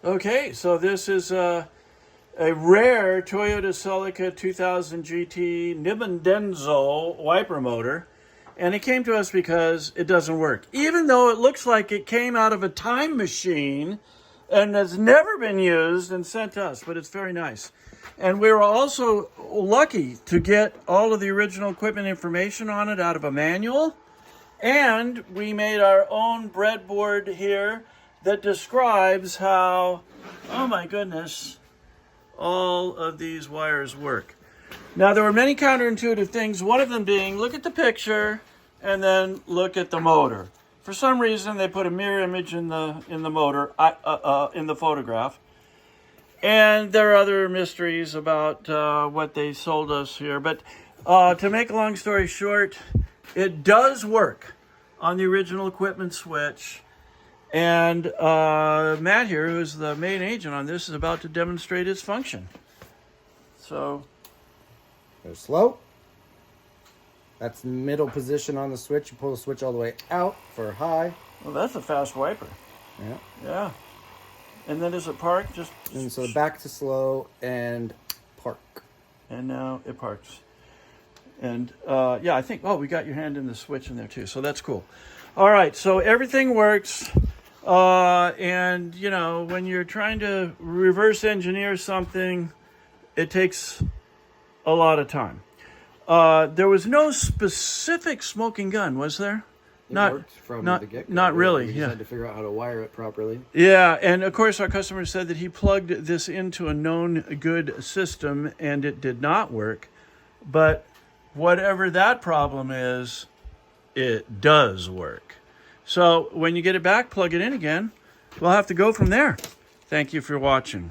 Okay, so this is a rare Toyota Celica 2000 GT Nippon Denso wiper motor. And it came to us because it doesn't work. Even though it looks like it came out of a time machine and has never been used and sent to us, but it's very nice. And we were also lucky to get all of the original equipment information on it out of a manual. And we made our own breadboard here that describes how, oh my goodness, all of these wires work. Now, there were many counterintuitive things, one of them being, look at the picture and then look at the motor. For some reason, they put a mirror image in the motor, in the photograph. And there are other mysteries about what they sold us here. But to make a long story short, it does work on the original equipment switch. And Matt here, who's the main agent on this, is about to demonstrate its function. So, go slow. That's the middle position on the switch. You pull the switch all the way out for high. well, that's a fast wiper. Yeah. Yeah. And then does it park? And so back to slow and park. And now it parks. And yeah, I think, oh, we got your hand in the switch in there too. So that's cool. All right. So everything works. And, you know, when you're trying to reverse engineer something, it takes a lot of time. There was no specific smoking gun, was there? It worked from the get-go. Not really, We just had to figure out how to wire it properly. Yeah, and of course our customer said that he plugged this into a known good system and it did not work. But whatever that problem is, it does work. So when you get it back, plug it in again. We'll have to go from there. Thank you for watching.